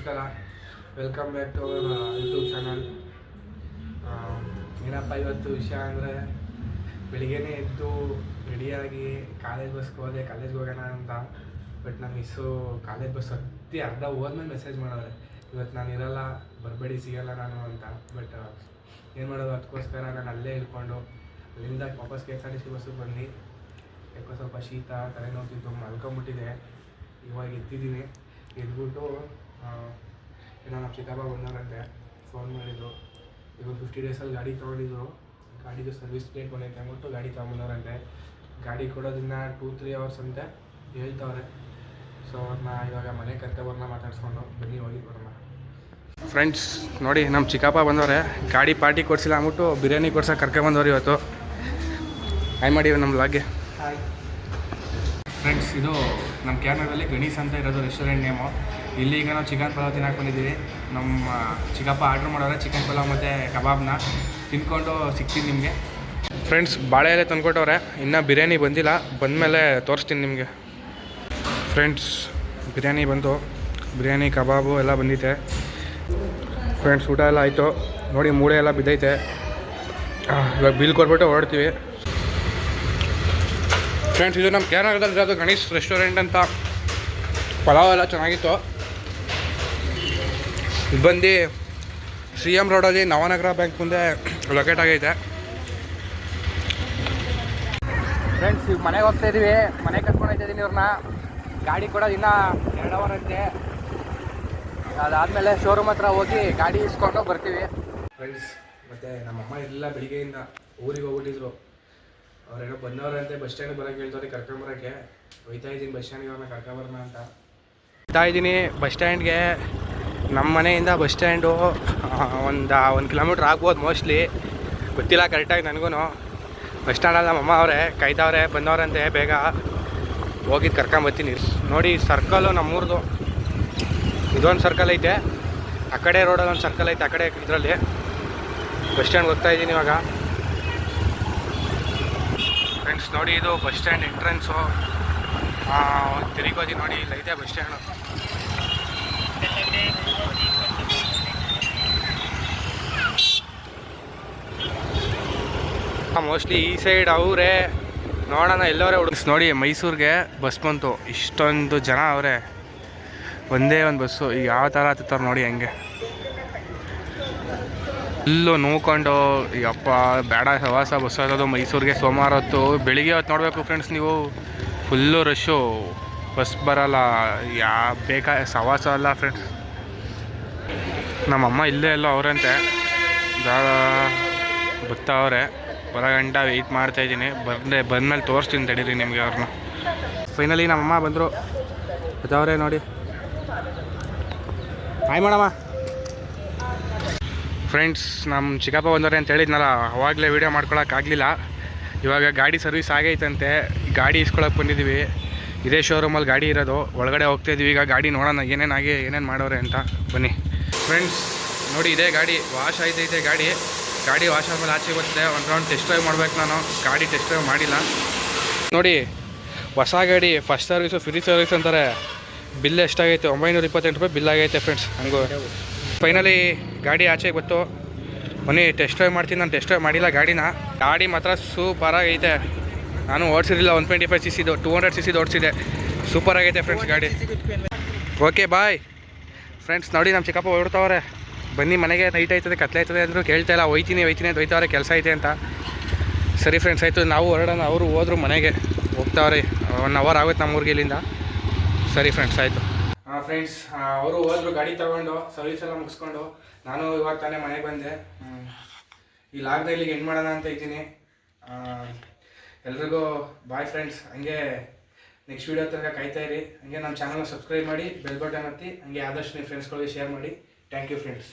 ನಮಸ್ಕಾರ, welcome back to our YouTube channel. ಏನಪ್ಪ ಇವತ್ತು ವಿಷಯ ಅಂದರೆ, ಬೆಳಿಗ್ಗೆನೇ ಎದ್ದು ರೆಡಿಯಾಗಿ ಬಸ್ಗೆ ಹೋದೆ, ಕಾಲೇಜ್ಗೆ ಹೋಗೋಣ ಅಂತ. ಬಟ್ ನಾನು ಕಾಲೇಜ್ ಬಸ್ ಹತ್ತಿ ಅರ್ಧ ಹೋದ್ಮೇಲೆ ಮೆಸೇಜ್ ಮಾಡೋರೆ, ಇವತ್ತು ನಾನು ಇರಲ್ಲ, ಬರಬೇಡಿ, ಸಿಗಲ್ಲ ನಾನು ಅಂತ. ಬಟ್ ಏನು ಮಾಡೋದು, ಅದಕ್ಕೋಸ್ಕರ ನಾನು ಅಲ್ಲೇ ಇಟ್ಕೊಂಡು ಅಲ್ಲಿಂದ ವಾಪಸ್ KSRTC ಬಸ್ಸಿಗೆ ಬಂದು ಯಾಕೋ ಸ್ವಲ್ಪ ಶೀತ, ತಲೆನೋವ್ತಿದ್ದು, ಮಲ್ಕೊಂಬಿಟ್ಟಿದೆ. ಇವಾಗ ಎದ್ದಿದ್ದೀನಿ. ಎದ್ಬಿಟ್ಟು ಏನೋ ನಮ್ಮ ಚಿಕ್ಕಪ್ಪ ಬಂದವರಂತೆ, ಫೋನ್ ಮಾಡಿದ್ರು. ಇವಾಗ 50 ಡೇಸಲ್ಲಿ ಗಾಡಿ ತೊಗೊಂಡಿದ್ರು, ಗಾಡಿದು ಸರ್ವಿಸ್ ಡೇಟ್ ಬಂದೈತೆ ಅಂದ್ಬಿಟ್ಟು ಗಾಡಿ ತೊಗೊಂಬಂದವ್ರಂತೆ. ಗಾಡಿ ಕೊಡೋದನ್ನ 2-3 ಅವರ್ಸ್ ಅಂತ ಹೇಳ್ತವ್ರೆ. ಸೊ ಅವ್ರನ್ನ ಇವಾಗ ಮನೆ ಕರ್ಕೊಬರ್ನ ಮಾತಾಡ್ಸ್ಕೊಂಡು ಬನ್ನಿ, ಹೋಗಿ ಬರೋಣ. ಫ್ರೆಂಡ್ಸ್ ನೋಡಿ, ನಮ್ಮ ಚಿಕ್ಕಪ್ಪ ಬಂದವ್ರೆ. ಗಾಡಿ ಪಾರ್ಟಿ ಕೊಡಿಸಿಲ್ಲ ಅಂದ್ಬಿಟ್ಟು ಬಿರಿಯಾನಿ ಕೊಡ್ಸೋಕೆ ಕರ್ಕೊಂಬಂದವ್ರು ಇವತ್ತು. ಹಾಯ್ ಮಾಡಿ ನಮ್ಮ ಲಾಗ್ಗೆ. ಹಾಯ್ ಫ್ರೆಂಡ್ಸ್, ಇದು ನಮ್ಮ ಕ್ಯಾಮ್ರಾದಲ್ಲಿ ಗಣೇಶ್ ಅಂತ ಇರೋದು ರೆಸ್ಟೋರೆಂಟ್ ನೇಮು. ಇಲ್ಲಿ ಈಗ ನಾವು ಚಿಕನ್ ಪಲಾವ್ ತಿನ್ನಕ್ಕೆ ಬಂದಿದ್ದೀವಿ. ನಮ್ಮ ಚಿಕ್ಕಪ್ಪ ಆರ್ಡ್ರ್ ಮಾಡೋರೆ ಚಿಕನ್ ಪಲಾವ್ ಮತ್ತು ಕಬಾಬ್ನ. ತಿನ್ಕೊಂಡು ಸಿಗ್ತೀನಿ ನಿಮಗೆ. ಫ್ರೆಂಡ್ಸ್, ಬಾಳೆ ಎಲೆ ತಂದ್ಕೊಟ್ಟವ್ರೆ, ಇನ್ನೂ ಬಿರಿಯಾನಿ ಬಂದಿಲ್ಲ, ಬಂದಮೇಲೆ ತೋರಿಸ್ತೀನಿ ನಿಮಗೆ. ಫ್ರೆಂಡ್ಸ್, ಬಿರಿಯಾನಿ ಬಂತು, ಬಿರಿಯಾನಿ ಕಬಾಬು ಎಲ್ಲ ಬಂದಿದೆ. ಫ್ರೆಂಡ್ಸ್, ಊಟ ಎಲ್ಲ ಆಯಿತು. ನೋಡಿ, ಮೂಳೆ ಎಲ್ಲ ಬಿದ್ದೈತೆ. ಇವಾಗ ಬಿಲ್ ಕೊಟ್ಬಿಟ್ಟು ಹೊರಡ್ತೀವಿ. ಫ್ರೆಂಡ್ಸ್, ಇದು ನಮ್ಮ ಕೇರಳದಲ್ಲಿ ಇರೋದು ಗಣೇಶ್ ರೆಸ್ಟೋರೆಂಟ್ ಅಂತ. ಪಲಾವ್ ಎಲ್ಲ ಚೆನ್ನಾಗಿತ್ತು. ಇದು ಬಂದು CM ರೋಡಲ್ಲಿ ನವನಗರ ಬ್ಯಾಂಕ್ ಮುಂದೆ ಲೊಕೇಟ್ ಆಗೈತೆ. ಫ್ರೆಂಡ್ಸ್, ಈಗ ಮನೆಗೆ ಹೋಗ್ತಾ ಇದ್ದೀವಿ. ಮನೆಗೆ ಕರ್ಕೊಂಡು ಹೋಗ್ತಾಯಿದ್ದೀನಿ ಇವ್ರನ್ನ. ಗಾಡಿ ಕೊಡೋದು ಇನ್ನೂ 2 ಅವರ್ ಅಂತೆ. ಅದಾದಮೇಲೆ ಶೋರೂಮ್ ಹತ್ರ ಹೋಗಿ ಗಾಡಿ ಇಸ್ಕೊಂಡು ಬರ್ತೀವಿ. ಫ್ರೆಂಡ್ಸ್, ಮತ್ತು ನಮ್ಮಮ್ಮ ಎಲ್ಲ ಬೆಳಿಗ್ಗೆಯಿಂದ ಊರಿಗೆ ಹೋಗ್ಬಿಟ್ಟಿದ್ರು. ಅವ್ರೇನೋ ಬಂದವ್ರಂತೆ, ಬಸ್ ಸ್ಟ್ಯಾಂಡಿಗೆ ಬರೋಕ್ಕೆ ಹೇಳ್ತಾರೆ, ಕರ್ಕೊಂಬರೋಕ್ಕೆ. ಹೋಯ್ತಾ ಇದ್ದೀನಿ ಬಸ್ ಸ್ಟ್ಯಾಂಡ್ಗೆ, ಅವ್ರನ್ನ ಕರ್ಕೊಂಬರೋಣ ಅಂತ ಹೋಗ್ತಾ ಇದ್ದೀನಿ. ಬಸ್ ಸ್ಟ್ಯಾಂಡ್ಗೆ ನಮ್ಮ ಮನೆಯಿಂದ ಬಸ್ ಸ್ಟ್ಯಾಂಡು ಒಂದು 1 ಕಿಲೋಮೀಟ್ರ್ ಆಗ್ಬೋದು ಮೋಸ್ಟ್ಲಿ, ಗೊತ್ತಿಲ್ಲ ಕರೆಕ್ಟಾಗಿ ನನಗೂ. ಬಸ್ ಸ್ಟ್ಯಾಂಡಲ್ಲಿ ನಮ್ಮಮ್ಮ ಅವರೇ ಕಾಯ್ತವ್ರೆ, ಬಂದವ್ರಂತೆ, ಬೇಗ ಹೋಗಿದ್ದು ಕರ್ಕೊಂಬರ್ತೀನಿ. ನೋಡಿ, ಸರ್ಕಲ್ಲು ನಮ್ಮೂರ್ದು ಇದೊಂದು ಸರ್ಕಲ್ ಐತೆ, ಆ ಕಡೆ ರೋಡಲ್ಲಿ ಒಂದು ಸರ್ಕಲ್ ಐತೆ, ಆ ಕಡೆ ಇದರಲ್ಲಿ ಬಸ್ ಸ್ಟ್ಯಾಂಡ್ಗೆ ಹೋಗ್ತಾ ಇದ್ದೀನಿ ಇವಾಗ. ಫ್ರೆಂಡ್ಸ್ ನೋಡಿ, ಇದು ಬಸ್ ಸ್ಟ್ಯಾಂಡ್ ಎಂಟ್ರೆನ್ಸು. ತಿರುಗೋದಿ ನೋಡಿ, ಇಲ್ಲೈತೆ ಬಸ್ ಸ್ಟ್ಯಾಂಡು. ಮೋಸ್ಟ್ಲಿ ಈ ಸೈಡ್ ಅವರೇ. ನೋಡೋಣ ಎಲ್ಲವರೇ ಹುಡುಗಿಸ್. ನೋಡಿ, ಮೈಸೂರಿಗೆ ಬಸ್ ಬಂತು, ಇಷ್ಟೊಂದು ಜನ ಅವರೇ, ಒಂದೇ ಒಂದು ಬಸ್ಸು. ಈಗ ಯಾವ ಥರ ಹತ್ತಾರೆ ನೋಡಿ, ಹೆಂಗೆ ಇಲ್ಲೂ ನೋಡ್ಕೊಂಡು ಯಪ್ಪ ಬೇಡ ಸವಾಸ ಬಸ್ ಹತ್ತೋದು ಮೈಸೂರಿಗೆ ಸೋಮವಾರ ಹೊತ್ತು. ಬೆಳಿಗ್ಗೆ ಹೊತ್ತು ನೋಡಬೇಕು ಫ್ರೆಂಡ್ಸ್ ನೀವು, ಫುಲ್ಲು ರಶ್ಶು, ಬಸ್ ಬರೋಲ್ಲ, ಸವಾಸ ಅಲ್ಲ ಫ್ರೆಂಡ್ಸ್. ನಮ್ಮಮ್ಮ ಇಲ್ಲೇ ಎಲ್ಲೋ ಅವರಂತೆ, ಬರ್ತಾವ್ರೆ, ಬರೋ ಗಂಟ ವೆಯ್ಟ್ ಮಾಡ್ತಾಯಿದ್ದೀನಿ. ಬಂದಮೇಲೆ ತೋರಿಸ್ತೀನಿ ತಡೀರಿ ನಿಮಗೆ ಅವ್ರನ್ನ. ಫೈನಲಿ ನಮ್ಮಮ್ಮ ಬಂದರು, ಬರ್ತಾವ್ರೆ ನೋಡಿ. ಹಾಯ್ ಮಾಡಮ್ಮ. ಫ್ರೆಂಡ್ಸ್, ನಮ್ಮ ಚಿಕ್ಕಪ್ಪ ಬಂದವ್ರೆ ಅಂತ ಹೇಳಿದ್ನಲ್ಲ, ಅವಾಗಲೇ ವೀಡಿಯೋ ಮಾಡ್ಕೊಳಕ್ಕಾಗಲಿಲ್ಲ. ಇವಾಗ ಗಾಡಿ ಸರ್ವಿಸ್ ಆಗೈತಂತೆ, ಗಾಡಿ ಇಸ್ಕೊಳಕ್ಕೆ ಬಂದಿದ್ದೀವಿ. ಇದೇ ಶೋರೂಮಲ್ಲಿ ಗಾಡಿ ಇರೋದು. ಒಳಗಡೆ ಹೋಗ್ತಾಯಿದ್ದೀವಿ ಈಗ. ಗಾಡಿ ನೋಡೋಣ ಏನೇನು ಮಾಡೋರೆ ಅಂತ, ಬನ್ನಿ. ಫ್ರೆಂಡ್ಸ್ ನೋಡಿ, ಇದೇ ಗಾಡಿ ವಾಶ್ ಆಯ್ತೈತೆ. ಗಾಡಿ ವಾಶ್ ಆದಮೇಲೆ ಆಚೆ ಬರುತ್ತೆ. ಒಂದು ರೌಂಡ್ ಟೆಸ್ಟ್ ಡ್ರೈವ್ ಮಾಡ್ಬೇಕು ನಾನು. ಗಾಡಿ ಟೆಸ್ಟ್ ಡ್ರೈವ್ ಮಾಡಿಲ್ಲ. ನೋಡಿ, ಹೊಸ ಗಾಡಿ ಫಸ್ಟ್ ಸರ್ವಿಸು ಫ್ರೀ ಸರ್ವಿಸ್ ಅಂತಾರೆ. ಬಿಲ್ ಎಷ್ಟಾಗೈತೆ? 928 ರೂಪಾಯಿ ಬಿಲ್ ಆಗೈತೆ ಫ್ರೆಂಡ್ಸ್. ಹಂಗೂ ಫೈನಲಿ ಗಾಡಿ ಆಚೆಗೆ ಬಂತು. ಬನ್ನಿ ಟೆಸ್ಟ್ ಡ್ರೈವ್ ಮಾಡ್ತೀನಿ. ನಾನು ಟೆಸ್ಟ್ ಡ್ರೈವ್ ಮಾಡಿಲ್ಲ ಗಾಡಿನ. ಗಾಡಿ ಮಾತ್ರ ಸೂಪರಾಗೈತೆ. ನಾನು ಓಡಿಸಿರಲಿಲ್ಲ, 125cc 200cc ಓಡಿಸಿದೆ. ಸೂಪರಾಗೈತೆ ಫ್ರೆಂಡ್ಸ್ ಗಾಡಿ. Okay bye friends. ನೋಡಿ, ನಮ್ಮ ಚಿಕ್ಕಪ್ಪ ಹೊರಡ್ತಾವ್ರೆ. ಬನ್ನಿ ಮನೆಗೆ, ನೈಟ್ ಆಯ್ತದೆ, ಕತ್ಲೆ ಆಯ್ತದೆ ಅಂದರೂ ಕೇಳ್ತಾಯಿಲ್ಲ. ಹೋಯ್ತೀನಿ ಅಂತ ಹೋಯ್ತಾವ್ರೆ, ಕೆಲಸ ಐತೆ ಅಂತ. ಸರಿ ಫ್ರೆಂಡ್ಸ್, ಆಯಿತು, ನಾವು ಹೊರಡೋಣ. ಅವರು ಹೋದ್ರು ಮನೆಗೆ, ಹೋಗ್ತಾವ್ರೆ. 1 ಅವರ್ ಆಗುತ್ತೆ ನಮ್ಮೂರಿಗೆ ಇಲ್ಲಿಂದ. ಸರಿ ಫ್ರೆಂಡ್ಸ್, ಆಯಿತು. ಫ್ರೆಂಡ್ಸ್, ಅವರು ಹೋದ್ರು ಗಾಡಿ ತೊಗೊಂಡು, ಸರ್ವಿಸ್ ಎಲ್ಲ ಮುಗಿಸ್ಕೊಂಡು. ನಾನು ಇವಾಗ ತಾನೇ ಮನೆಗೆ ಬಂದೆ. ಈ ಲಾಗ್ನ ಇಲ್ಲಿಗೆ ಎಂಡ್ ಮಾಡೋಣ ಅಂತ ಇದ್ದೀನಿ. ಎಲ್ರಿಗೂ ಬಾಯ್ ಫ್ರೆಂಡ್ಸ್. ಹಂಗೆ ನೆಕ್ಸ್ಟ್ ವೀಡಿಯೋ ತನಕ ಕಾಯ್ತಾ ಇರಿ. ಹಂಗೆ ನಮ್ಮ ಚಾನಲ್ನ ಸಬ್ಸ್ಕ್ರೈಬ್ ಮಾಡಿ, ಬೆಲ್ ಬಟನ್ ಒತ್ತಿ. ಹಂಗೆ ಆದಷ್ಟು ನಿಮ್ಮ ಫ್ರೆಂಡ್ಸ್ಗಳಿಗೆ ಶೇರ್ ಮಾಡಿ. Thank you friends.